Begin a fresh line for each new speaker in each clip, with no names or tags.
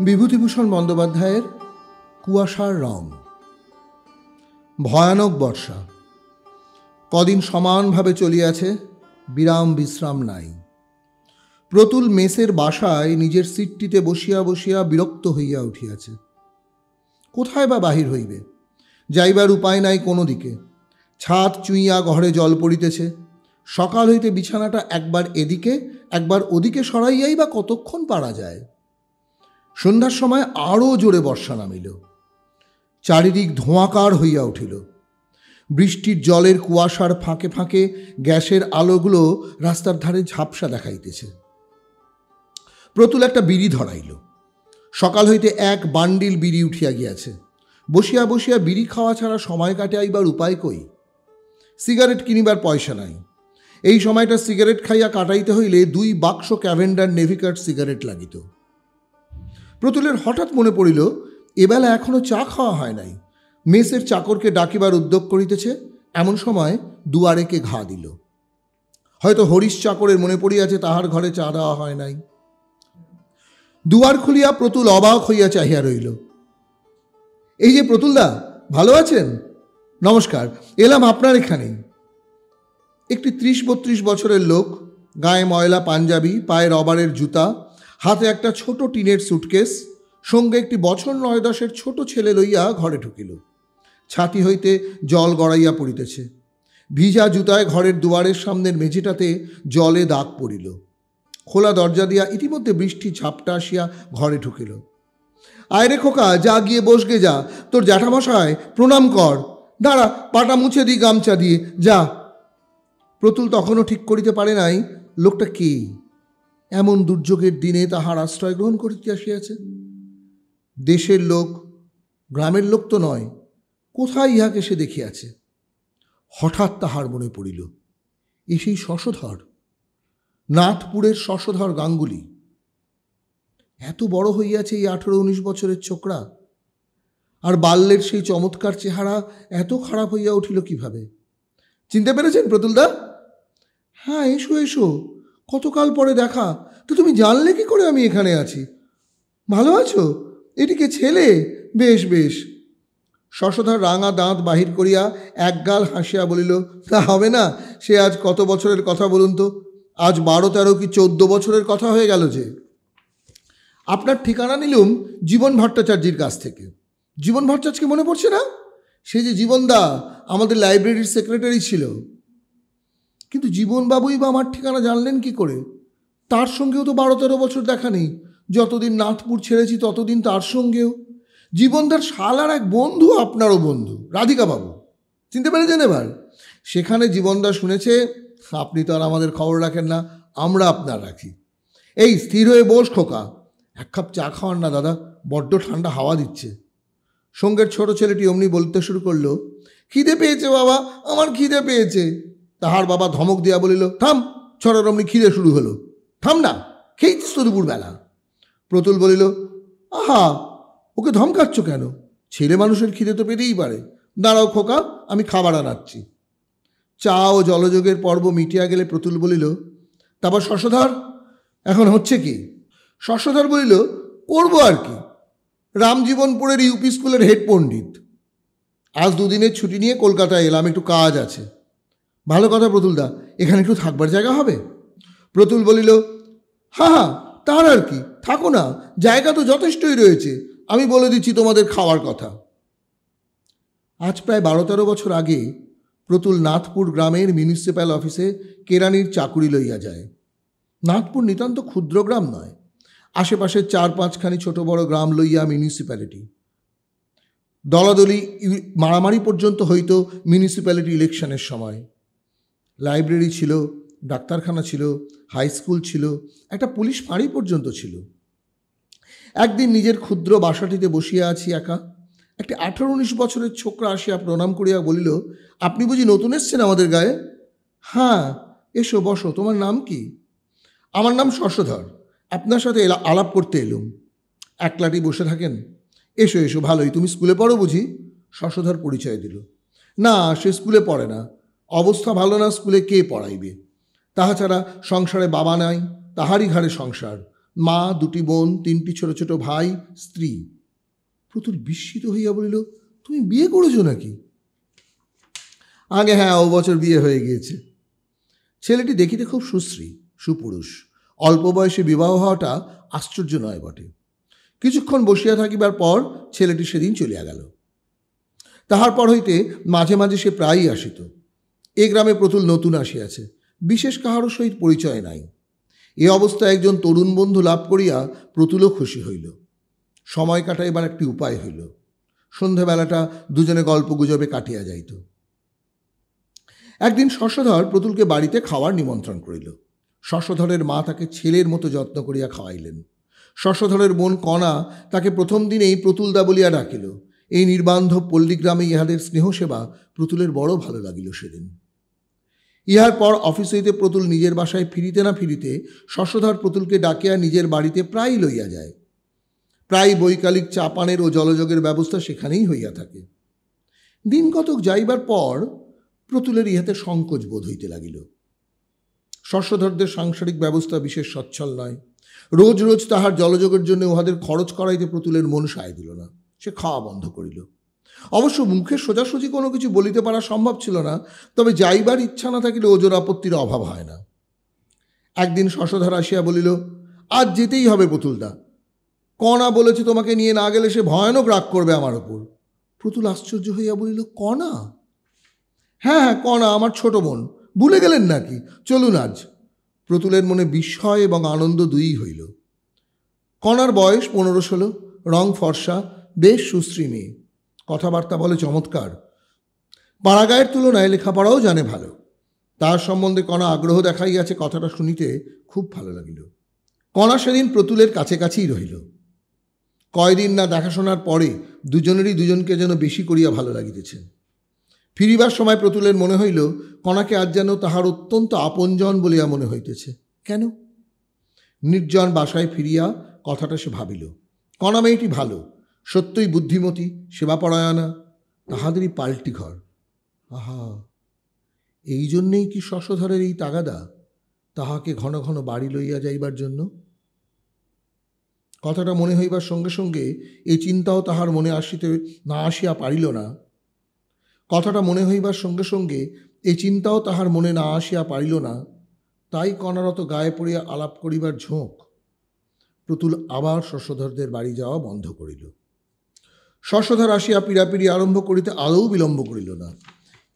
বিভূতিভূষণ বন্দ্যোপাধ্যায়ের কুয়াশার রং। ভয়ানক বর্ষা কদিন সমানভাবে চলিয়াছে, বিরাম বিশ্রাম নাই। প্রতুল মেসের বাসায় নিজের সিটটিতে বসিয়া বসিয়া বিরক্ত হইয়া উঠিয়াছে। কোথায় বা বাহির হইবে? যাইবার উপায় নাই কোনো দিকে। ছাদ চুইয়া ঘরে জল পড়িতেছে। সকাল হইতে বিছানাটা একবার এদিকে একবার ওদিকে সরাইয়াই বা কতক্ষণ পারা যায়। সন্ধ্যার সময় আরও জোরে বর্ষা নামিল। চারিদিক ধোঁয়াকার হইয়া উঠিল। বৃষ্টির জলের কুয়াশার ফাঁকে ফাঁকে গ্যাসের আলোগুলো রাস্তার ধারে ঝাপসা দেখাইতেছে। প্রতুল একটা বিড়ি ধরাইল। সকাল হইতে এক বান্ডিল বিড়ি উঠিয়া গিয়াছে। বসিয়া বসিয়া বিড়ি খাওয়া ছাড়া সময় কাটাইবার উপায় কই? সিগারেট কিনিবার পয়সা নাই। এই সময়টা সিগারেট খাইয়া কাটাইতে হইলে 2 বাক্স ক্যাভেন্ডার নেভিকাট সিগারেট লাগিত। প্রতুলের হঠাৎ মনে পড়িল, এবেলা এখনো চা খাওয়া হয় নাই। মেসের চাকরকে ডাকিবার উদ্যোগ করিতেছে, এমন সময় দুয়ারে কে ঘা দিল। হয়তো হরিশ চাকরের মনে পড়িয়াছে তাহার ঘরে চা দেওয়া হয় নাই। দুয়ার খুলিয়া প্রতুল অবাক হইয়া চাহিয়া রইল। এই যে প্রতুলদা, ভালো আছেন? নমস্কার, এলাম আপনার এখানেই। একটি 30-32 বছরের লোক, গায়ে ময়লা পাঞ্জাবি, পায়ে রবারের জুতা, হাতে একটা ছোট টিনের সুটকেস, সঙ্গে একটি বছর 9-10 ছোট ছেলে লইয়া ঘরে ঢুকিল। ছাতি হইতে জল গড়াইয়া পড়িতেছে। ভিজা জুতায় ঘরের দুয়ারের সামনের মেঝেটাতে জলে দাগ পড়িল। খোলা দরজা দিয়া ইতিমধ্যে বৃষ্টি ঝাপটা আসিয়া ঘরে ঢুকিল। আয় রে খোকা, যা গিয়ে বসগে যা, তোর জ্যাঠামশায় প্রণাম কর। দাঁড়া, পাটা মুছে দিই গামছা দিয়ে, যা। প্রতুল তখনও ঠিক করিতে পারে নাই লোকটা কে, এমন দুর্যোগের দিনে তাহার আশ্রয় গ্রহণ করিতে আসিয়াছে। দেশের লোক, গ্রামের লোক তো নয়, কোথায় ইহাকে সে দেখিয়াছে? হঠাৎ তাহার মনে পড়িল, এ সেই শশধর, নাথপুরের শশধর গাঙ্গুলি। এত বড় হইয়াছে এই 18-19 বছরের ছোকরা, আর বাল্যের সেই চমৎকার চেহারা এত খারাপ হইয়া উঠিল কিভাবে? চিনতে পেরেছেন প্রতুলদা? হ্যাঁ, এসো এসো, কতকাল পরে দেখা। তো তুমি জানলে কি করে আমি এখানে আছি? ভালো আছো? এটিকে ছেলে? বেশ বেশ। শশধর রাঙা দাঁত বাহির করিয়া একগাল হাসিয়া বলিল, তা হবে না? সে আজ কত বছরের কথা বলুন তো? আজ 12-13 কি 14 বছরের কথা হয়ে গেল যে। আপনার ঠিকানা নিলুম জীবন ভট্টাচার্যের কাছ থেকে। জীবন ভট্টাচার্যকে মনে পড়ছে না? সে যে জীবনদা আমাদের লাইব্রেরির সেক্রেটারি ছিল। কিন্তু জীবনবাবুই বা আমার ঠিকানা জানলেন কি করে? তার সঙ্গেও তো 12-13 বছর দেখা নেই। যতদিন নাথপুর ছেড়েছি ততদিন তার সঙ্গেও। জীবনদার শালার এক বন্ধু, আপনারও বন্ধু, রাধিকা বাবু। চিনতে পেরেছেন এবার? সেখানে জীবনদা শুনেছে আপনি তো আর আমাদের খবর রাখেন না, আমরা আপনার রাখি। এই স্থির হয়ে বস খোকা, 1 কাপ চা খাওয়ান না দাদা, বড্ড ঠান্ডা হাওয়া দিচ্ছে। সঙ্গের ছোট ছেলেটি অমনি বলতে শুরু করলো, খিদে পেয়েছে বাবা, আমার খিদে পেয়েছে। তাহার বাবা ধমক দিয়া বলিল, থাম, ছড়ার অমনি খিদে শুরু হলো, থাম না, খেয়েছিস তো দুপুরবেলা। প্রতুল বলিল, আহা, ওকে ধমকাচ্ছ কেন? ছেলে মানুষের খিদে তো পেতেই পারে। দাঁড়াও খোকা, আমি খাবার আনাচ্ছি। চা ও জলযোগের পর্ব মিটিয়া গেলে প্রতুল বলিল, তারপর শশধর এখন হচ্ছে কি? শশধর বলিল, করবো আর কি, রামজীবনপুরের ইউপি স্কুলের হেড পণ্ডিত। আজ 2 দিনের ছুটি নিয়ে কলকাতায় এলাম, একটু কাজ আছে। ভালো কথা প্রতুলদা, এখানে একটু থাকবার জায়গা হবে? প্রতুল বলিল, হ্যাঁ হ্যাঁ, তার আর কি, থাকো না, জায়গা তো যথেষ্টই রয়েছে। আমি বলে দিচ্ছি তোমাদের খাওয়ার কথা। আজ প্রায় 12-13 বছর আগে প্রতুল নাথপুর গ্রামের মিউনিসিপ্যাল অফিসে কেরানির চাকুরি লইয়া যায়। নাথপুর নিতান্ত ক্ষুদ্র গ্রাম নয়, আশেপাশে 4-5খানি ছোট বড় গ্রাম লইয়া মিউনিসিপ্যালিটি। দলাদলি মারামারি পর্যন্ত হইত মিউনিসিপ্যালিটি ইলেকশনের সময়। লাইব্রেরি ছিল, ডাক্তারখানা ছিল, হাই স্কুল ছিল, একটা পুলিশ ফাঁড়ি পর্যন্ত ছিল। একদিন নিজের ক্ষুদ্র বাসাটিতে বসিয়া আছি একা। একটি 18-19 বছরের ছোকরা আসিয়া প্রণাম করিয়া বলিল, আপনি বুঝি নতুন এসছেন আমাদের গায়ে? হ্যাঁ, এসো বসো, তোমার নাম কি? আমার নাম শশধর, আপনার সাথে আলাপ করতে এলুম। একলাটি বসে থাকেন? এসো এসো, ভালোই। তুমি স্কুলে পড়ো বুঝি? শশধর পরিচয় দিল। না, সে স্কুলে পড়ে না, অবস্থা ভালো না, স্কুলে কে পড়াইবে? তাহা ছাড়া সংসারে বাবা নাই, তাহারই ঘাড়ে সংসার। মা, দুটি বোন, তিনটি ছোট ছোট ভাই, স্ত্রী। প্রতুল বিস্মিত হইয়া বলিল, তুমি বিয়ে করেছো নাকি? আগে হ্যাঁ, ও বছর বিয়ে হয়ে গিয়েছে। ছেলেটি দেখিতে খুব সুশ্রী, সুপুরুষ। অল্প বয়সে বিবাহ হওয়াটা আশ্চর্য নয় বটে। কিছুক্ষণ বসিয়া থাকিবার পর ছেলেটি সেদিন চলিয়া গেল। তাহার পর হইতে মাঝে মাঝে সে প্রায়ই আসিত। এ গ্রামে প্রতুল নতুন আসিয়াছে, বিশেষ কাহারও সহিত পরিচয় নাই। এ অবস্থায় একজন তরুণ বন্ধু লাভ করিয়া প্রতুলও খুশি হইল। সময় কাটাইবার একটি উপায় হইল। সন্ধ্যাবেলাটা দুজনে গল্প গুজবে কাটিয়া যাইত। একদিন শশধর প্রতুলকে বাড়িতে খাওয়ার নিমন্ত্রণ করিল। শশধরের মা তাকে ছেলের মতো যত্ন করিয়া খাওয়াইলেন। শশধরের বোন কণা তাকে প্রথম দিনেই প্রতুলদা বলিয়া ডাকিল। এই নির্বান্ধব পল্লীগ্রামে ইহাদের স্নেহসেবা প্রতুলের বড় ভালো লাগিল সেদিন। ইহার পর অফিস হইতে প্রতুল নিজের বাসায় ফিরিতে না ফিরিতে শশধর প্রতুলকে ডাকিয়া নিজের বাড়িতে প্রায় লইয়া যায়। প্রায় বৈকালিক চা পানের ও জলযোগের ব্যবস্থা সেখানেই হইয়া থাকে। দিন কতক যাইবার পর প্রতুলের ইহাতে সংকোচ বোধ হইতে লাগিল। শশধরদের সাংসারিক ব্যবস্থা বিশেষ সচ্ছল নয়। রোজ রোজ তাহার জলযোগের জন্য উহাদের খরচ করাইতে প্রতুলের মন সায় দিল না। সে খাওয়া বন্ধ করিল। অবশ্য মুখে সোজাসুজি কোনো কিছু বলিতে পারা সম্ভব ছিল না, তবে যাইবার ইচ্ছা না থাকিলে ওজোর আপত্তির অভাব হয় না। একদিন শশধর আসিয়া বলিল, আজ যেতেই হবে প্রতুলদা। কণা বলেছে তোমাকে নিয়ে না গেলে সে ভয়ানক রাগ করবে আমার ওপর। প্রতুল আশ্চর্য হইয়া বলিল, কণা? হ্যাঁ হ্যাঁ, কণা আমার ছোট বোন। ভুলে গেলেন নাকি? চলুন আজ। প্রতুলের মনে বিস্ময় এবং আনন্দ দুইই হইল। কণার বয়স 15-16, রং ফর্সা, বেশ সুশ্রী মেয়ে, কথাবার্তা বলে চমৎকার। পাড়াগাঁয়ের তুলনায় লেখাপড়াও জানে ভালো। তার সম্বন্ধে কণা আগ্রহ দেখাইয়াছে, কথাটা শুনিতে খুব ভালো লাগিল। কণা সেদিন প্রতুলের কাছে কাছেই রহিল। কয়দিন না দেখাশোনার পরে দুজনেরই দুজনকে যেন বেশি করিয়া ভালো লাগিতেছে। ফিরিবার সময় প্রতুলের মনে হইল কণাকে আজ যেন তাহার অত্যন্ত আপনজন বলিয়া মনে হইতেছে। কেন? নির্জন বাসায় ফিরিয়া কথাটা সে ভাবিল। কণা মেয়েটি ভালো, সত্যই বুদ্ধিমতী, সেবাপরায়ণা, তাহাদেরই পাল্টি ঘর। আহা, এই জন্যেই কি শশধরের এই তাগাদা, তাহাকে ঘন ঘন বাড়ি লইয়া যাইবার জন্য? কথাটা মনে হইবার সঙ্গে সঙ্গে এই চিন্তাও তাহার মনে আসিয়া পারিল না। কথাটা মনে হইবার সঙ্গে সঙ্গে এই চিন্তাও তাহার মনে না আসিয়া পারিল না। তাই কণারত গায়ে পড়িয়া আলাপ করিবার ঝোঁক। প্রতুল আবার শশধরদের বাড়ি যাওয়া বন্ধ করিল। শশধর আসিয়া পীড়াপিড়ি আরম্ভ করিতে আদৌ বিলম্ব করিল না।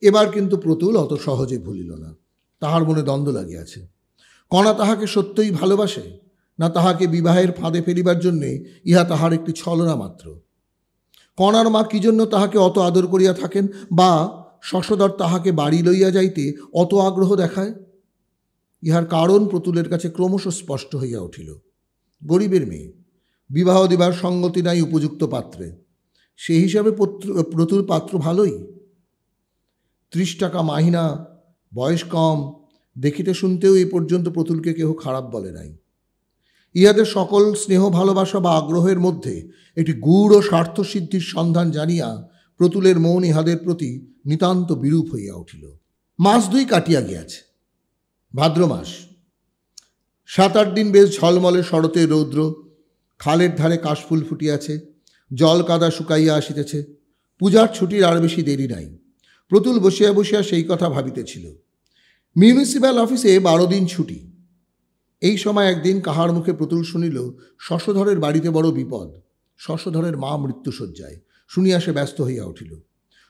এবার কিন্তু প্রতুল অত সহজে ভুলিল না। তাহার মনে দ্বন্দ্ব লাগিয়াছে। কণা তাহাকে সত্যই ভালোবাসে, না তাহাকে বিবাহের ফাঁদে ফেলিবার জন্যে ইহা তাহার একটি ছলনা মাত্র? কণার মা কি জন্য তাহাকে অত আদর করিয়া থাকেন, বা শশধর তাহাকে বাড়ি লইয়া যাইতে অত আগ্রহ দেখায়? ইহার কারণ প্রতুলের কাছে ক্রমশ স্পষ্ট হইয়া উঠিল। গরিবের মেয়ে, বিবাহ দিবার সঙ্গতি নাই উপযুক্ত পাত্রে। সেই হিসাবে প্রতুল পাত্র ভালোই। 30 টাকা মাহিনা, বয়স কম, দেখিতে শুনতেও এই পর্যন্ত প্রতুলকে কেহ খারাপ বলে নাই। ইহাদের সকল স্নেহ ভালোবাসা বা আগ্রহের মধ্যে একটি গূঢ় স্বার্থসিদ্ধির সন্ধান জানিয়া প্রতুলের মন ইহাদের প্রতি নিতান্ত বিরূপ হইয়া উঠিল। মাস 2 কাটিয়া গিয়াছে। ভাদ্র মাস। 7-8 দিন বেশ ঝলমলে শরতের রৌদ্র। খালের ধারে কাশফুল ফুটিয়াছে, জল কাদা শুকাইয়া আসিতেছে। পূজার ছুটির আর বেশি দেরি নাই। প্রতুল বসিয়া বসিয়া সেই কথা ভাবিতেছিল। মিউনিসিপ্যাল অফিসে 12 দিন ছুটি। এই সময় একদিন কাহার মুখে প্রতুল শুনিল শশধরের বাড়িতে বড় বিপদ। শশধরের মা মৃত্যুশয্যায়। শুনিয়া সে ব্যস্ত হইয়া উঠিল।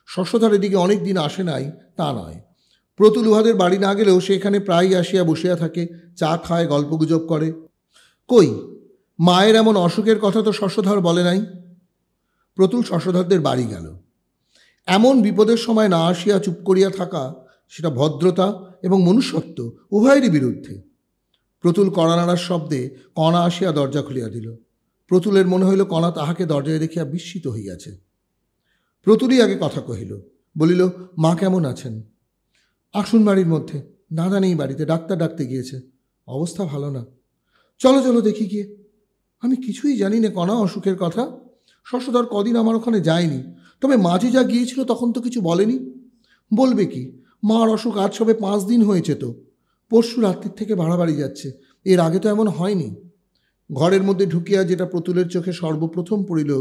শশধর এদিকে অনেক দিন আসে নাই তা নয়। প্রতুল উহাদের বাড়ি না গেলেও সে এখানে প্রায়ই আসিয়া বসিয়া থাকে, চা খায়, গল্পগুজব করে। কই, মায়ের এমন অসুখের কথা তো শশধর বলে নাই। প্রতুল শশধরদের বাড়ি গেল। এমন বিপদের সময় না আসিয়া চুপ করিয়া থাকা, সেটা ভদ্রতা এবং মনুষ্যত্ব উভয়েরই বিরুদ্ধে। প্রতুল কড়া নাড়ার শব্দে কণা আসিয়া দরজা খুলিয়া দিল। প্রতুলের মনে হইল কণা তাহাকে দরজায় দেখিয়া বিস্মিত হইয়াছে। প্রতুলই আগে কথা কহিল, বলিল, মা কেমন আছেন? আসুন বাড়ির মধ্যে। দাদা নেই বাড়িতে, ডাক্তার ডাকতে গিয়েছে, অবস্থা ভালো না। চলো চলো দেখি গিয়ে। আমি কিছুই জানি না কণা অসুখের কথা। শশধর কদিন আমার ওখানে যায়নি, তবে মাঝে যা গিয়েছিল তখন তো কিছু বলেনি। বলবে কি, মার অসুখ আজ সবে 5 দিন হয়েছে তো। পরশু রাত্রির থেকে বাড়াবাড়ি যাচ্ছে, এর আগে তো এমন হয়নি। ঘরের মধ্যে ঢুকিয়া যেটা প্রতুলের চোখে সর্বপ্রথম পড়িল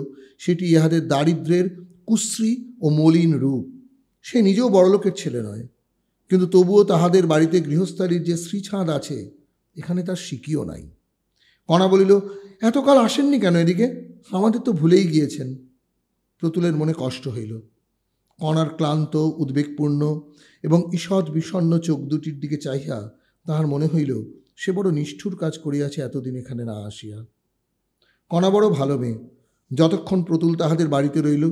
সেটি ইহাদের দারিদ্র্যের কুশ্রী ও মলিন রূপ। সে নিজেও বড়লোকের ছেলে নয়, কিন্তু তবুও তাহাদের বাড়িতে গৃহস্থালির যে শ্রীছাঁদ আছে এখানে তার সিকিও নাই। কণা বলিল, এতকাল আসেননি কেন এদিকে? আমাদের তো ভুলেই গিয়েছেন। প্রতুলের মনে কষ্ট হইল। কণার ক্লান্ত, উদ্বেগপূর্ণ এবং ঈষৎ বিষণ্ণ চোখ দুটির দিকে চাহিয়া তাহার মনে হইল সে বড় নিষ্ঠুর কাজ করিয়াছে এতদিন এখানে না আসিয়া। কণা বড় ভালো মেয়ে। যতক্ষণ প্রতুল তাহাদের বাড়িতে রইল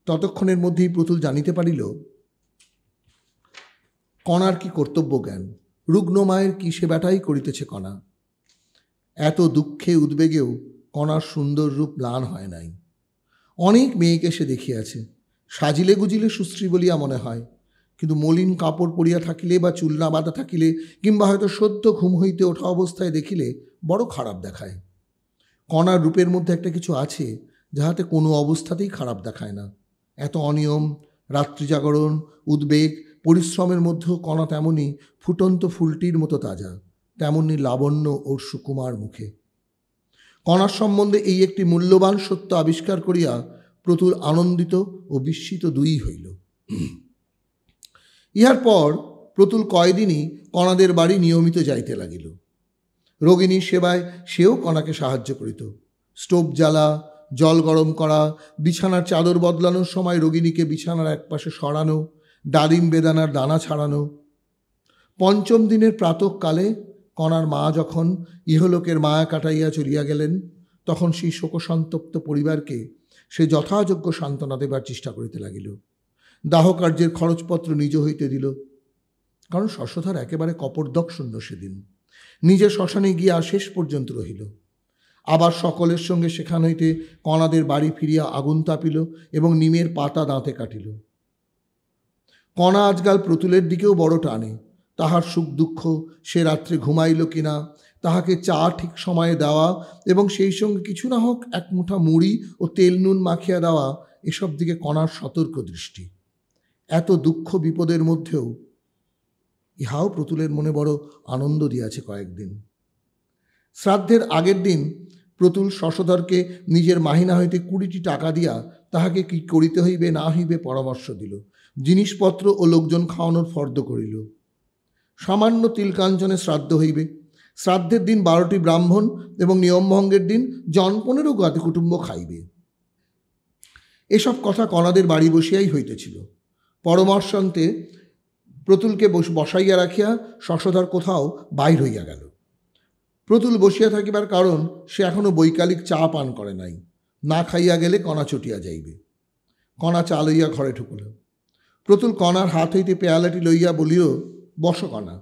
ততক্ষণের মধ্যেই প্রতুল জানিতে পারিল কণার কি কর্তব্য জ্ঞান, রুগ্ন মায়ের কি সেবাটাই করিতেছে কণা। এত দুঃখে উদ্বেগেও কণার সুন্দর রূপ ম্লান হয় নাই। অনেক মেয়েকে সে দেখিয়াছে, সাজিলে গুজিলে সুশ্রী বলিয়া মনে হয়, কিন্তু মলিন কাপড় পরিয়া থাকিলে বা চুল না বাঁধা থাকিলে কিংবা হয়তো সদ্য ঘুম হইতে ওঠা অবস্থায় দেখিলে বড় খারাপ দেখায়। কণার রূপের মধ্যে একটা কিছু আছে যাহাতে কোনো অবস্থাতেই খারাপ দেখায় না। এত অনিয়ম, রাত্রি জাগরণ, উদ্বেগ, পরিশ্রমের মধ্যেও কণা তেমনি ফুটন্ত ফুলটির মতো তাজা, তেমনি লাবণ্য ওর সুকুমার মুখে। কণার সম্বন্ধে এই একটি মূল্যবান সত্য আবিষ্কার করিয়া প্রতুল আনন্দিত ও বিস্মিত দুই হইল। ইহার পর প্রতুল কয়দিনই কণাদের বাড়ি নিয়মিত যাইতে লাগিল। রোগিণীর সেবায় সেও কণাকে সাহায্য করিত। স্টোভ জ্বালা, জল গরম করা, বিছানার চাদর বদলানোর সময় রোগিণীকে বিছানার একপাশে সরানো, ডালিম বেদানার দানা ছাড়ানো। পঞ্চম দিনের প্রাতঃকালে কণার মা যখন ইহলোকের মায়া কাটাইয়া চলিয়া গেলেন তখন সেই শোকসন্তপ্ত পরিবারকে সে যথাযোগ্য সান্ত্বনা দেবার চেষ্টা করিতে লাগিল। দাহকার্যের খরচপত্র নিজ হইতে দিল, কারণ শশধর একেবারে কপর্দক শূন্য সেদিন। নিজে শ্মশানে গিয়া শেষ পর্যন্ত রহিল। আবার সকলের সঙ্গে সেখান হইতে কণাদের বাড়ি ফিরিয়া আগুন তাপিল এবং নিমের পাতা দাঁতে কাটিল। কণা আজকাল প্রতুলের দিকেও বড় টানে। তাহার সুখ দুঃখ, সে রাত্রে ঘুমাইল কিনা, তাহাকে চা ঠিক সময়ে দেওয়া এবং সেই সঙ্গে কিছু না হোক এক মুঠা মুড়ি ও তেল নুন মাখিয়া দেওয়া, এসব দিকে কণার সতর্ক দৃষ্টি। এত দুঃখ বিপদের মধ্যেও ইহাও প্রতুলের মনে বড় আনন্দ দিয়াছে কয়েকদিন। শ্রাদ্ধের আগের দিন প্রতুল শশধরকে নিজের মাহিনা হইতে 20টি টাকা দিয়া তাহাকে কি করিতে হইবে না হইবে পরামর্শ দিল। জিনিসপত্র ও লোকজন খাওয়ানোর ফর্দ করিল। সামান্য তিলকাঞ্চনে শ্রাদ্ধ হইবে। শ্রাদ্ধের দিন 12টি ব্রাহ্মণ এবং নিয়মভঙ্গের দিন 15 জ্ঞাতি কুটুম্ব খাইবে। এসব কথা কণাদের বাড়ি বসিয়াই হইতেছিল। পরামর্শান্তে প্রতুলকে বসাইয়া রাখিয়া শশধর কোথাও বাহির হইয়া গেল। প্রতুল বসিয়া থাকিবার কারণ সে এখনো বৈকালিক চা পান করে নাই। না খাইয়া গেলে কণা চটিয়া যাইবে। কণা চা লইয়া ঘরে ঢুকল। প্রতুল কণার হাত হইতে পেয়ালাটি লইয়া বলিল, বসো কণা,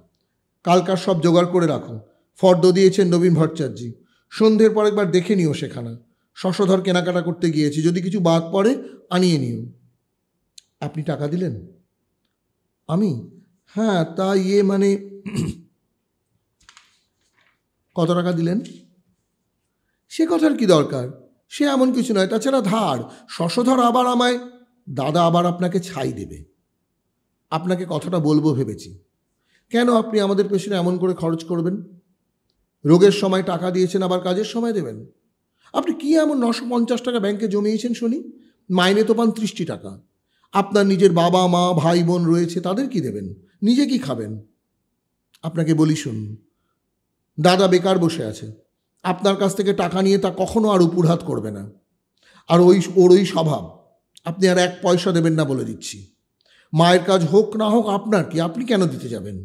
কালকার সব জোগাড় করে রাখো। ফর্দ দিয়েছেন নবীন ভট্টাচার্যি। সন্ধ্যের পর একবার দেখে নিও সেখানা। শশধর কেনাকাটা করতে গিয়েছি, যদি কিছু বাদ পড়ে আনিয়ে নিও। আপনি টাকা দিলেন? আমি? হ্যাঁ, তা মানে কত টাকা দিলেন? সে কথার কি দরকার, সে এমন কিছু নয়। তাছাড়া ধার। শশধর আবার আমায়, দাদা আবার আপনাকে ছাই দেবে। আপনাকে কথাটা বলবো ভেবেছি। কেন আপনি আমাদের পেছনে এমন করে খরচ করবেন? রোগের সময় টাকা দিয়েছেন, আবার কাজের সময় দেবেন? আপনি কি এমন 950 টাকা ব্যাংকে জমিয়েছেন শুনি? মাইনে তো পান 30টি টাকা। আপনার নিজের বাবা মা ভাই বোন রয়েছে, তাদের কি দেবেন? নিজে কি খাবেন? আপনাকে বলি শুনুন, দাদা বেকার বসে আছে। আপনার কাছ থেকে টাকা নিয়ে তা কখনো আর উপরহাত করবে না। আর ওর ওই স্বভাব। আপনি আর 1 পয়সা দেবেন না বলে দিচ্ছি। মায়ের কাজ হোক না হোক আপনার কি, আপনি কেন দিতে যাবেন?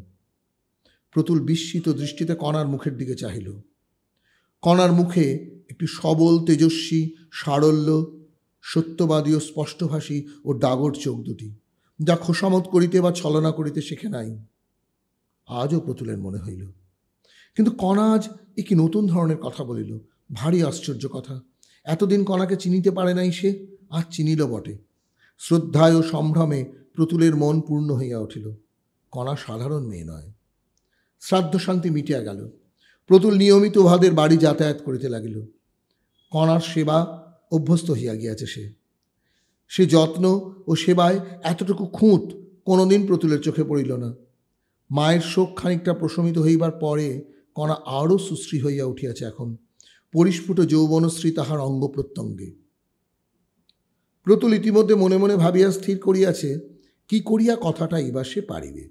প্রতুল বিস্মিত দৃষ্টিতে কণার মুখের দিকে চাহিল। কণার মুখে একটি সবল, তেজস্বী, সারল্য, সত্যবাদী ও স্পষ্টভাষী ও ডাগর চোখ দুটি, যা খোসামত করিতে বা ছলনা করিতে শেখে নাই। আজও প্রতুলের মনে হইল। কিন্তু কণা আজ একটি নতুন ধরনের কথা বলিল। ভারী আশ্চর্য কথা। এতদিন কণাকে চিনিতে পারে নাই সে, আজ চিনিল বটে। শ্রদ্ধায় ও সম্ভ্রমে প্রতুলের মন পূর্ণ হইয়া উঠিল। কণা সাধারণ মেয়ে নয়। শ্রাদ্ধ শান্তি মিটিয়া গেল। প্রতুল নিয়মিত উহাদের বাড়ি যাতায়াত করিতে লাগিল। কণার সেবা অভ্যস্ত হইয়া গিয়াছে সে যত্ন ও সেবায় এতটুকু খুঁত কোনোদিন প্রতুলের চোখে পড়িল না। মায়ের শোক খানিকটা প্রশমিত হইবার পরে কণা আরও সুশ্রী হইয়া উঠিয়াছে এখন। পরিস্ফুট যৌবনশ্রী তাহার অঙ্গ প্রত্যঙ্গে। প্রতুল ইতিমধ্যে মনে মনে ভাবিয়া স্থির করিয়াছে কি করিয়া কথাটাই বা সে পারিবে।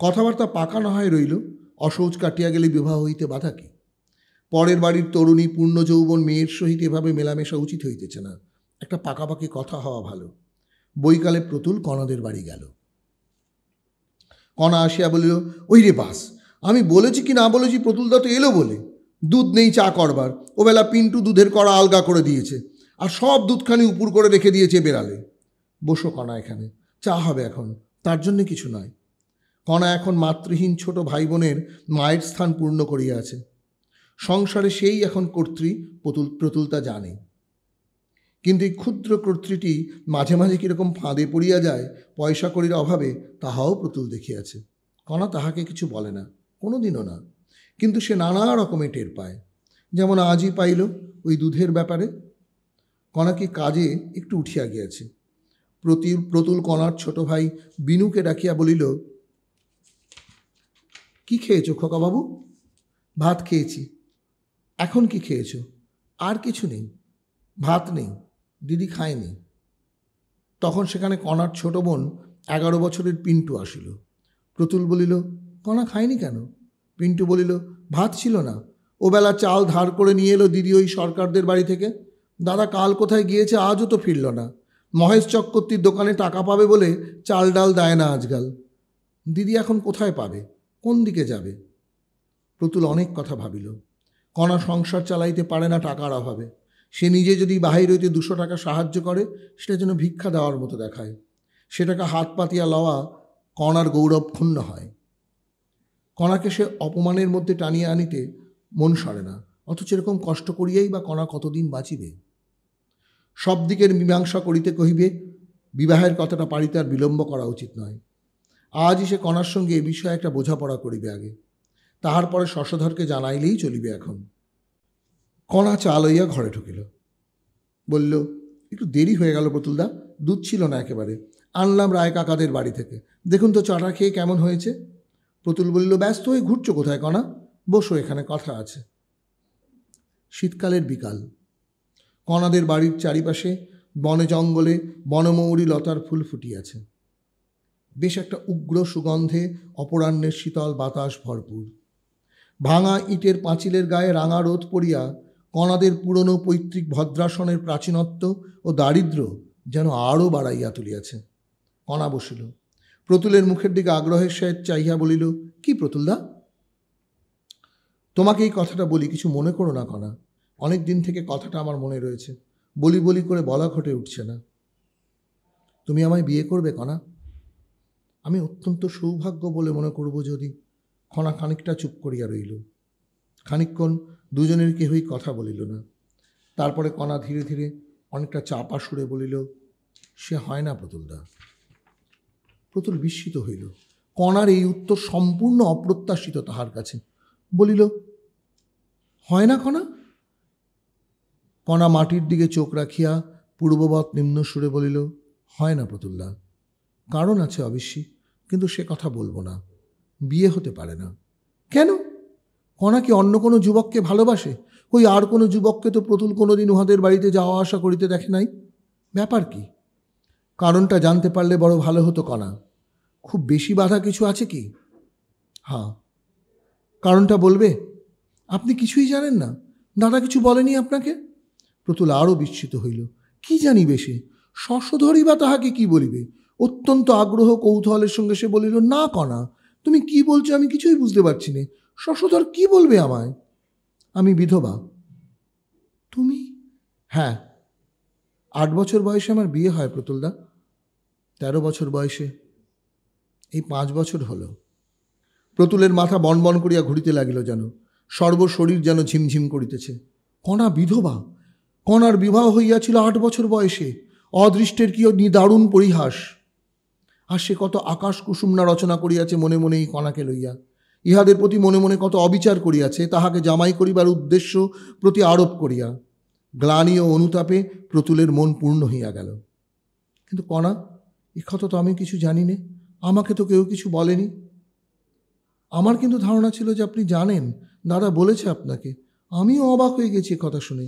কথাবার্তা পাকা না হয় রইল, অসৌচ কাটিয়া গেলে বিবাহ হইতে বাধা কি? পরের বাড়ির তরুণী পূর্ণ যৌবন মেয়ের সহিত এভাবে মেলামেশা উচিত হইতেছে না, একটা পাকাপাকি কথা হওয়া ভালো। বৈকালে প্রতুল কণাদের বাড়ি গেল। কণা আসিয়া বলিল, ওই রে বাস, আমি বলেছি কি না বলেছি প্রতুলদা তো এলো বলে। দুধ নেই চা করবার, ও বেলা পিন্টু দুধের কড়া আলগা করে দিয়েছে, আর সব দুধখানি উপুর করে রেখে দিয়েছে বেড়ালে। বসো কণা, এখানে চা হবে এখন, তার জন্যে কিছু নয়। কণা এখন মাতৃহীন ছোট ভাই বোনের মায়ের স্থান পূর্ণ করিয়া আছে। সংসারে সেই এখন কর্ত্রী, প্রতুল তা জানে। কিন্তু এই ক্ষুদ্র কর্ত্রীটি মাঝে মাঝে কীরকম ফাঁদে পড়িয়া যায় পয়সা কড়ির অভাবে, তাহাও প্রতুল দেখিয়াছে। কণা তাহাকে কিছু বলে না, কোনো দিনও না, কিন্তু সে নানা রকমে টের পায়। যেমন আজই পাইল ওই দুধের ব্যাপারে। কণা কি কাজে একটু উঠিয়া গিয়াছে। প্রতুল কণার ছোট ভাই বিনুকে ডাকিয়া বলিল, কি খেয়েছো খোকাবাবু? ভাত খেয়েছি। এখন কি খেয়েছ? আর কিছু নেই, ভাত নেই, দিদি খায়নি। তখন সেখানে কণার ছোট বোন 11 বছরের পিন্টু আসিল। প্রতুল বলিল, কণা খায়নি কেন? পিন্টু বলিল, ভাত ছিল না, ও বেলা চাল ধার করে নিয়ে এলো দিদি ওই সরকারদের বাড়ি থেকে। দাদা কাল কোথায় গিয়েছে, আজও তো ফিরল না। মহেশ চক্রবর্তীর দোকানে টাকা পাবে বলে চাল ডাল দেয় না আজকাল। দিদি এখন কোথায় পাবে, কোন দিকে যাবে? প্রতুল অনেক কথা ভাবিল। কণা সংসার চালাইতে পারে না টাকার অভাবে। সে নিজে যদি বাহির হইতে 200 টাকা সাহায্য করে, সেটা যেন ভিক্ষা দেওয়ার মতো দেখায়। সেটাকে হাত পাতিয়া লওয়া কণার গৌরব ক্ষুণ্ণ হয়। কণাকে সে অপমানের মধ্যে টানিয়া আনিতে মন সরে না, অথচ এরকম কষ্ট করিয়াই বা কণা কতদিন বাঁচিবে? সব দিকের মীমাংসা করিতে কহিবে, বিবাহের কথাটা পারিতে আর বিলম্ব করা উচিত নয়। আজই সে কণার সঙ্গে এ বিষয়ে একটা বোঝাপড়া করিবে আগে, তাহার পরে শশধরকে জানাইলেই চলিবে। এখন কণা চা লইয়া ঘরে ঢুকিল। বলল, একটু দেরি হয়ে গেল প্রতুলদা, দুধ ছিল না একেবারে, আনলাম রায় কাকাদের বাড়ি থেকে, দেখুন তো চাটা খেয়ে কেমন হয়েছে। প্রতুল বলল, ব্যস্ত হয়ে ঘুরছো কোথায় কণা? বসো, এখানে কথা আছে। শীতকালের বিকাল। কণাদের বাড়ির চারিপাশে বনে জঙ্গলে বনমৌরি লতার ফুল ফুটিয়াছে। বেশ একটা উগ্র সুগন্ধে অপরাহ্নের শীতল বাতাস ভরপুর। ভাঙা ইটের পাঁচিলের গায়ে রাঙা রোদ পড়িয়া কণাদের পুরনো পৈতৃক ভদ্রাসনের প্রাচীনত্ব ও দারিদ্র্য যেন আরও বাড়াইয়া তুলিয়াছে। কণা বসিল। প্রতুলের মুখের দিকে আগ্রহের সহিত চাহিয়া বলিল, কি প্রতুলদা? তোমাকে এই কথাটা বলি, কিছু মনে করো না কণা। অনেক দিন থেকে কথাটা আমার মনে রয়েছে, বলি বলি করে বলা ঘটে উঠছে না। তুমি আমায় বিয়ে করবে কণা? আমি অত্যন্ত সৌভাগ্য বলে মনে করব যদি। কণা খানিকটা চুপ করিয়া রইল। খানিকক্ষণ দুজনের কেহই কথা বলিল না। তারপরে কণা ধীরে ধীরে অনেকটা চাপা সুরে বলিল, সে হয় না প্রতুলদা। প্রতুল বিস্মিত হইল। কণার এই উত্তর সম্পূর্ণ অপ্রত্যাশিত তাহার কাছে। বলিল, হয় না কণা? কণা মাটির দিকে চোখ রাখিয়া পূর্ববৎ নিম্ন সুরে বলিল, হয় না প্রতুলদা। কারণ আছে অবশ্যই, কিন্তু সে কথা বলবো না। বিয়ে হতে পারে না। কেন? কণা কি অন্য কোনো যুবককে ভালোবাসে? কই আর কোনো যুবককে তো প্রতুল কোনোদিন উহাদের বাড়িতে যাওয়া আসা করিতে দেখে নাই। ব্যাপার কি? কারণটা জানতে পারলে বড় ভালো হতো কণা। খুব বেশি বাধা কিছু আছে কি? হ্যাঁ। কারণটা বলবে? আপনি কিছুই জানেন না? দাদা কিছু বলেনি আপনাকে? প্রতুল আরও বিস্মিত হইল। কি জানিবে সে? শশধরই বা তাহাকে কি বলিবে? অত্যন্ত আগ্রহ কৌতূহলের সঙ্গে সে বলিল, না কণা, তুমি কি বলছো আমি কিছুই বুঝতে পারছি না। শশধর কি বলবে আমায়? আমি বিধবা। তুমি? হ্যাঁ, 8 বছর বয়সে আমার বিয়ে হয় প্রতুলদা। 13 বছর বয়সে এই 5 বছর হলো। প্রতুলের মাথা বনবন করিয়া ঘুরিতে লাগিল, যেন সর্বশরীর যেন ঝিমঝিম করিতেছে। কণা বিধবা? কণার বিবাহ হইয়াছিল 8 বছর বয়সে। অদৃষ্টের কি নিদারুণ পরিহাস! আর সে কত আকাশ কুসুমনা রচনা করিয়াছে মনে মনে এই কণাকে লইয়া। ইহাদের প্রতি মনে মনে কত অবিচার করিয়াছে, তাহাকে জামাই করিবার উদ্দেশ্য প্রতি আরোপ করিয়া। গ্লানি ও অনুতাপে প্রতুলের মন পূর্ণ হইয়া গেল। কিন্তু কণা, এ কথা তো আমি কিছু জানি নে, আমাকে তো কেউ কিছু বলেনি। আমার কিন্তু ধারণা ছিল যে আপনি জানেন, দাদা বলেছে আপনাকে। আমিও অবাক হয়ে গেছি কথা শুনে।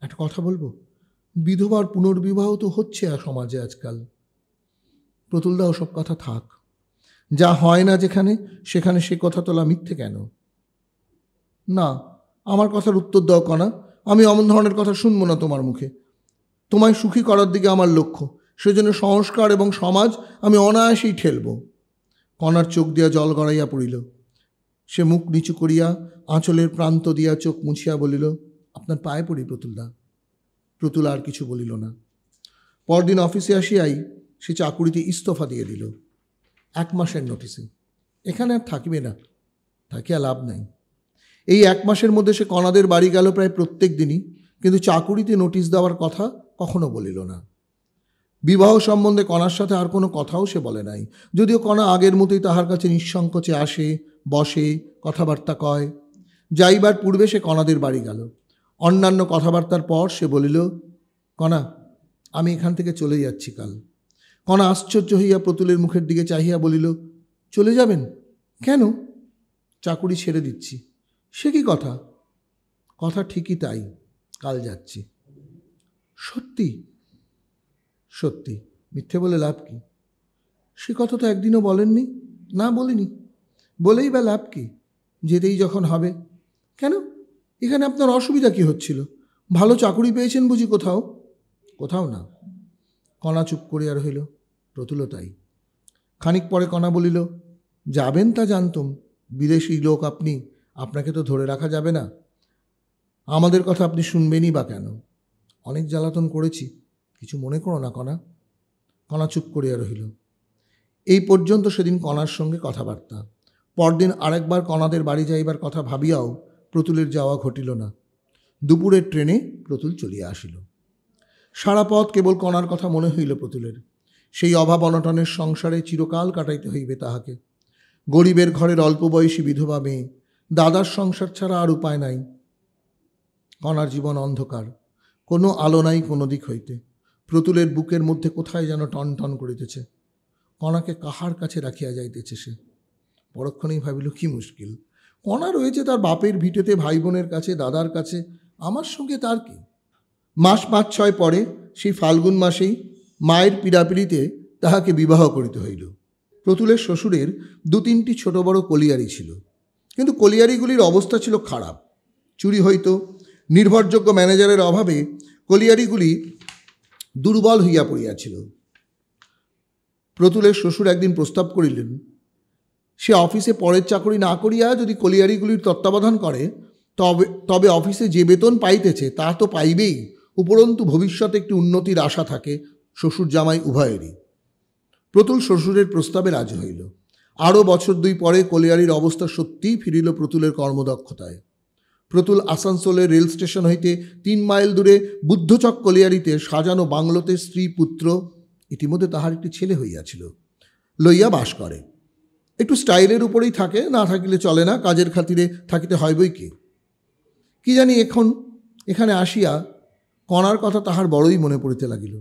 একটা কথা বলবো, বিধবার পুনর্বিবাহ তো হচ্ছে সমাজে আজকাল। প্রতুলদা ওসব কথা থাক, যা হয় না যেখানে সেখানে সে কথা তোলা মিথ্যে কেন? না, আমার কথার উত্তর দাও কণা, আমি অমন ধরনের কথা শুনবো না তোমার মুখে। তোমায় সুখী করার দিকে আমার লক্ষ্য, সেজন্য সংস্কার এবং সমাজ আমি অনায়াসেই ঠেলব। কণার চোখ দিয়া জল গড়াইয়া পড়িল। সে মুখ নিচু করিয়া আঁচলের প্রান্ত দিয়া চোখ মুছিয়া বলিল, আপনার পায়ে পড়ি প্রতুলদা। প্রতুল আর কিছু বলিল না। পরদিন অফিসে আসিয়াই সে চাকুরিতে ইস্তফা দিয়ে দিল, 1 মাসের নোটিসে। এখানে আর থাকিবে না, থাকিয়া লাভ নাই। এই 1 মাসের মধ্যে সে কণাদের বাড়ি গেল প্রায় প্রত্যেক দিনই, কিন্তু চাকুরিতে নোটিশ দেওয়ার কথা কখনো বলিল না। বিবাহ সম্বন্ধে কণার সাথে আর কোনো কথাও সে বলে নাই, যদিও কণা আগের মতোই তাহার কাছে নিঃসংকোচে আসে, বসে, কথাবার্তা কয়। যাইবার পূর্বে সে কণাদের বাড়ি গেল। অন্যান্য কথাবার্তার পর সে বলিল, কণা, আমি এখান থেকে চলে যাচ্ছি কাল। কণা আশ্চর্য হইয়া প্রতুলের মুখের দিকে চাহিয়া বলিল, চলে যাবেন? কেন? চাকুরি ছেড়ে দিচ্ছি। সে কি কথা? কথা ঠিকই তাই, কাল যাচ্ছি। সত্যি? সত্যি, মিথ্যে বলে লাভ কি? সে কথা তো একদিনও বলেননি। না, বলিনি। বলেই বা লাভ কি? যেতেই যখন হবে। কেন? এখানে আপনার অসুবিধা কি হচ্ছিল? ভালো চাকুরি পেয়েছেন বুঝি কোথাও? কোথাও না। কণা চুপ করিয়া রহিল। প্রতুলও তাই। খানিক পরে কণা বলিল, যাবেন তা জানতুম, বিদেশি লোক আপনি, আপনাকে তো ধরে রাখা যাবে না। আমাদের কথা আপনি শুনবেনই বা কেন? অনেক জ্বালাতন করেছি, কিছু মনে করো না কণা। কণা চুপ করিয়া রহিল। এই পর্যন্ত সেদিন কণার সঙ্গে কথাবার্তা। পরদিন আরেকবার কণাদের বাড়ি যাইবার কথা ভাবিয়াও প্রতুলের যাওয়া ঘটিল না। দুপুরের ট্রেনে প্রতুল চলিয়া আসিল। সারা পথ কেবল কণার কথা মনে হইল প্রতুলের। সেই অভাব অনটনের সংসারে চিরকাল কাটাইতে হইবে তাহাকে। গরিবের ঘরের অল্প বয়সী বিধবা মেয়ে, দাদার সংসার ছাড়া আর উপায় নাই। কণার জীবন অন্ধকার, কোনো আলো নাই কোনো দিক হইতে। প্রতুলের বুকের মধ্যে কোথায় যেন টন টন করিতেছে। কণাকে কাহার কাছে রাখিয়া যাইতেছে সে? পরক্ষণেই ভাবিল, কি মুশকিল। কণা রয়েছে তার বাপের ভিটেতে, ভাই বোনের কাছে, দাদার কাছে। আমার সঙ্গে তার কি? মাস 5-6 পরে, সেই ফাল্গুন মাসেই মায়ের পীড়াপিড়িতে তাহাকে বিবাহ করিতে হইল। প্রতুলের শ্বশুরের 2-3টি ছোট বড় কলিয়ারি ছিল, কিন্তু কলিয়ারিগুলির অবস্থা ছিল খারাপ। চুরি হইত। নির্ভরযোগ্য ম্যানেজারের অভাবে কলিয়ারিগুলি দুর্বল হইয়া পড়িয়াছিল। প্রতুলের শ্বশুর একদিন প্রস্তাব করিলেন, সে অফিসে পরের চাকরি না করিয়া যদি কলিয়ারিগুলির তত্ত্বাবধান করে, তবে অফিসে যে বেতন পাইতেছে তা তো পাইবেই, উপরন্তু ভবিষ্যতে একটি উন্নতির আশা থাকে শ্বশুর জামাই উভয়েরই। প্রতুল শ্বশুরের প্রস্তাবে রাজি হইল। আরও বছর 2 পরে কলিয়ারির অবস্থা সত্যিই ফিরিল প্রতুলের কর্মদক্ষতায়। প্রতুল আসানসোলের রেল স্টেশন হইতে 3 মাইল দূরে বুদ্ধচক কলিয়ারিতে সাজানো বাংলোতে স্ত্রী পুত্র, ইতিমধ্যে তাহার একটি ছেলে হইয়াছিল, লইয়া বাস করে। একটু স্টাইলের উপরেই থাকে, না থাকিলে চলে না, কাজের খাতিরে থাকিতে হয় বই কি জানি এখন এখানে আসিয়া কণার কথা তাহার বড়ই মনে পড়িতে লাগিল।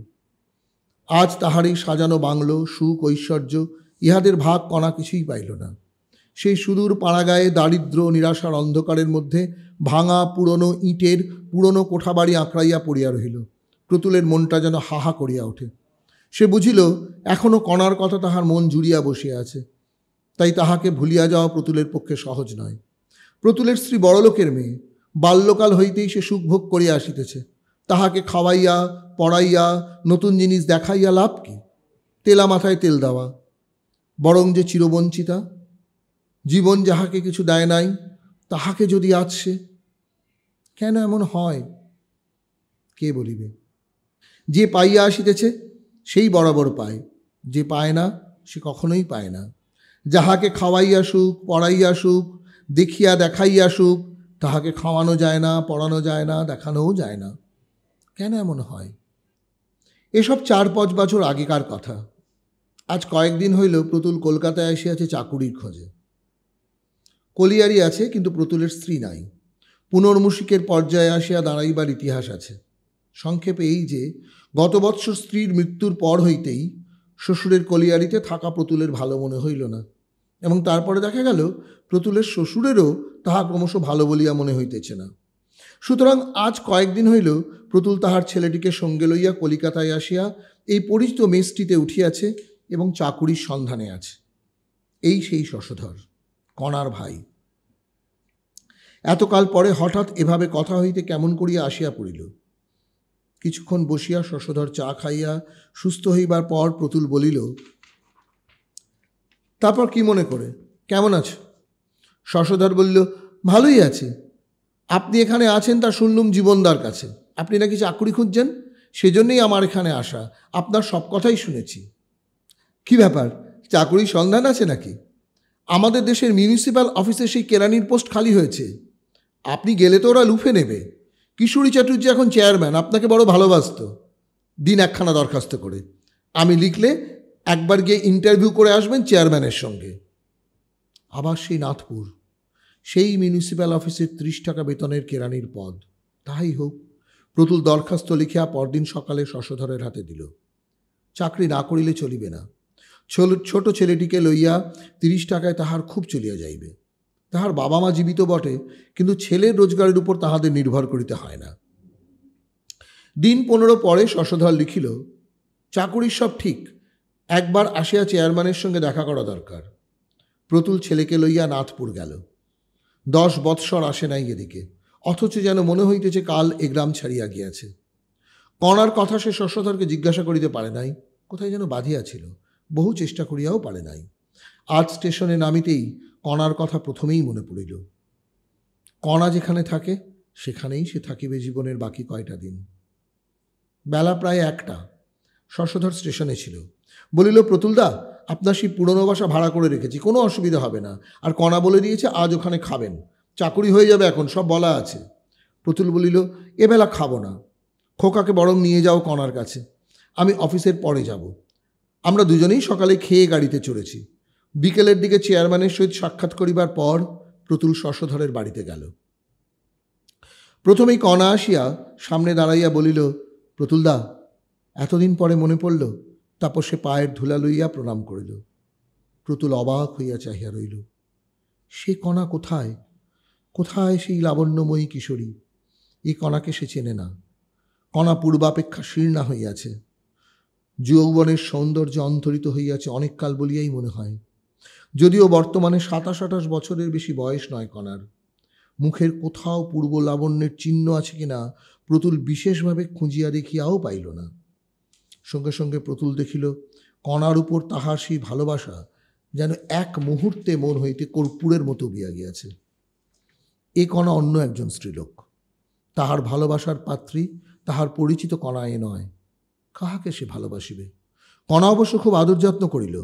আজ তাহার এই সাজানো বাংলো, সুখ, ঐশ্বর্য, ইহাদের ভাগ কণা কিছুই পাইল না। সেই সুদূর পাড়াগায়ে দারিদ্র নিরাশার অন্ধকারের মধ্যে ভাঙা পুরনো ইটের পুরনো কোঠাবাড়ি আঁকড়াইয়া পড়িয়া রহিল। প্রতুলের মনটা যেন হাহা করিয়া ওঠে। সে বুঝিল এখনও কণার কথা তাহার মন জুড়িয়া বসিয়া আছে, তাই তাহাকে ভুলিয়া যাওয়া প্রতুলের পক্ষে সহজ নয়। প্রতুলের স্ত্রী বড়লোকের মেয়ে, বাল্যকাল হইতেই সে সুখভোগ করিয়া আসিতেছে। তাহাকে খাওয়াইয়া পড়াইয়া নতুন জিনিস দেখাইয়া লাভ কি? তেলা মাথায় তেল দেওয়া, বরং যে চিরবঞ্চিতা। জীবন যাহাকে কিছু দেয় নাই, তাহাকে যদি আজ সে, কেন এমন হয় কে বলিবে? যে পাইয়া আসিতেছে সেই বরাবর পায়, যে পায় না সে কখনোই পায় না। যাহাকে খাওয়াইয়া সুখ, পড়াইয়া সুখ, দেখিয়া দেখাইয়া সুখ, তাহাকে খাওয়ানো যায় না, পড়ানো যায় না, দেখানোও যায় না। কেন এমন হয়? এসব 4-5 বছর আগেকার কথা। আজ কয়েকদিন হইল প্রতুল কলকাতায় আসিয়াছে চাকুরির খোঁজে। কলিয়ারি আছে, কিন্তু প্রতুলের স্ত্রী নাই। পুনর্মূষিকের পর্যায়ে আসিয়া দাঁড়াইবার ইতিহাস আছে। সংক্ষেপে এই যে, গত বৎসর স্ত্রীর মৃত্যুর পর হইতেই শ্বশুরের কলিয়ারিতে থাকা প্রতুলের ভালো মনে হইল না, এবং তারপরে দেখা গেল প্রতুলের শ্বশুরেরও তাহা ক্রমশ ভালো বলিয়া মনে হইতেছে না। সুতরাং আজ কয়েকদিন হইল প্রতুল তাহার ছেলেটিকে সঙ্গে লইয়া কলিকাতায় আসিয়া এই পরিচিত মেসটিতে উঠিয়াছে এবং চাকুরির সন্ধানে আছে। এই সেই শশধর, কণার ভাই। এতকাল পরে হঠাৎ এভাবে কথা হইতে কেমন করিয়া আসিয়া পড়িল। কিছুক্ষণ বসিয়া শশধর চা খাইয়া সুস্থ হইবার পর প্রতুল বলিল, তারপর কি মনে করে, কেমন আছো? শশধর বলিল, ভালোই আছে। আপনি এখানে আছেন তা শুনলুম জীবনদার কাছে। আপনি নাকি চাকুরি খুঁজছেন, সেজন্যই আমার এখানে আসা। আপনার সব কথাই শুনেছি। কি ব্যাপার, চাকুরির সন্ধান আছে নাকি? আমাদের দেশের মিউনিসিপ্যাল অফিসে সেই কেরানির পোস্ট খালি হয়েছে। আপনি গেলে তো ওরা লুফে নেবে। কিশোরী চ্যাটার্জি এখন চেয়ারম্যান, আপনাকে বড় ভালোবাসত। দিন একখানা দরখাস্ত করে, আমি লিখলে একবার গিয়ে ইন্টারভিউ করে আসবেন চেয়ারম্যানের সঙ্গে। আবার সেই নাথপুর, সেই মিউনিসিপ্যাল অফিসের 30 টাকা বেতনের কেরানির পদ। তাই হোক। প্রতুল দরখাস্ত লিখিয়া পরদিন সকালে শশধরের হাতে দিল। চাকরি না করিলে চলিবে না। ছোট ছেলেটিকে লইয়া 30 টাকায় তাহার খুব চলিয়া যাইবে। তাহার বাবা মা জীবিত বটে, কিন্তু ছেলের রোজগারের উপর তাহাদের নির্ভর করিতে হয় না। দিন 15 পরে শশধর লিখিল, চাকুরির সব ঠিক, একবার আসিয়া চেয়ারম্যানের সঙ্গে দেখা করা দরকার। প্রতুল ছেলেকে লইয়া নাথপুর গেল। 10 বৎসর আসে নাই এদিকে, অথচ যেন মনে হইতেছে কাল এ গ্রাম ছাড়িয়া গিয়াছে। কণার কথা সে শশধরকে জিজ্ঞাসা করিতে পারে নাই, কোথায় যেন বাঁধিয়াছিল। বহু চেষ্টা করিয়াও পারে নাই। আজ স্টেশনে নামিতেই কণার কথা প্রথমেই মনে পড়িল। কণা যেখানে থাকে সেখানেই সে থাকিবে জীবনের বাকি কয়টা দিন। বেলা প্রায় 1টা। শশধর স্টেশনে ছিল। বলিল, প্রতুলদা, আপনার সেই পুরনো বাসা ভাড়া করে রেখেছি, কোনো অসুবিধা হবে না। আর কণা বলে দিয়েছে আজ ওখানে খাবেন, চাকুরি হয়ে যাবে, এখন সব বলা আছে। প্রতুল বলিল, এবেলা খাবো না, খোকাকে বরং নিয়ে যাও কণার কাছে, আমি অফিসের পরে যাব। আমরা দুজনেই সকালে খেয়ে গাড়িতে চড়েছি। বিকেলের দিকে চেয়ারম্যানের সহিত সাক্ষাৎ করিবার পর প্রতুল শশধরের বাড়িতে গেল। প্রথমেই কণা আসিয়া সামনে দাঁড়াইয়া বলিল, প্রতুলদা, এতদিন পরে মনে পড়ল। তারপর সে পায়ের ধুলা লইয়া প্রণাম করিল। প্রতুল অবাক হইয়া চাহিয়া রইল। সে কণা কোথায়? কোথায় সেই লাবণ্যময়ী কিশোরী? এই কণাকে সে চেনে না। কণা পূর্বাপেক্ষা শীর্ণা হইয়াছে। যৌবনের সৌন্দর্য অন্তরিত হইয়াছে অনেককাল বলিয়াই মনে হয়। যদিও বর্তমানে 27-28 বছরের বেশি বয়স নয় কণার। মুখের কোথাও পূর্ব লাবণ্যের চিহ্ন আছে কিনা প্রতুল বিশেষভাবে খুঁজিয়া দেখিয়াও পাইল না। সঙ্গে সঙ্গে প্রতুল দেখিল কণার উপর তাহার সেই ভালোবাসা যেন এক মুহূর্তে মন হইতে কর্পূরের মতো উড়িয়া গিয়াছে। এ কণা অন্য একজন স্ত্রীলোক। তাহার ভালোবাসার পাত্রী তাহার পরিচিত কণা এ নয়। কাহাকে সে ভালোবাসিবে? কণা অবশ্য খুব আদর যত্ন করিল।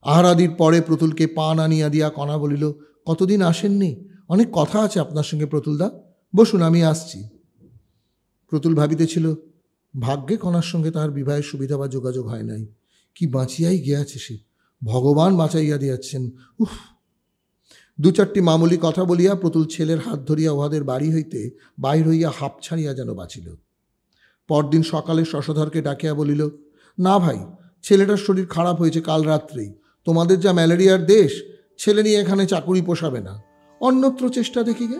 আহারাদির পরে প্রতুলকে পান আনিয়া দিয়া কণা বলিল, কতদিন আসেননি, অনেক কথা আছে আপনার সঙ্গে প্রতুলদা, বসুন, আমি আসছি। প্রতুল ভাবিতেছিল, ভাগ্যে কণার সঙ্গে তাহার বিবাহের সুবিধা বা যোগাযোগ হয় নাই। কি বাঁচিয়াই গিয়াছে সে, ভগবান বাঁচাইয়া দিয়াছেন। উফ! 2-4টি মামুলি কথা বলিয়া প্রতুল ছেলের হাত ধরিয়া উহাদের বাড়ি হইতে বাহির হইয়া হাঁপ ছাড়িয়া যেন বাঁচিল। পরদিন সকালে শশধরকে ডাকিয়া বলিল, না ভাই, ছেলেটার শরীর খারাপ হয়েছে কাল রাত্রেই। তোমাদের যা ম্যালেরিয়ার দেশ, ছেলে নিয়ে এখানে চাকুরি পোষাবে না, অন্যত্র চেষ্টা দেখি গে।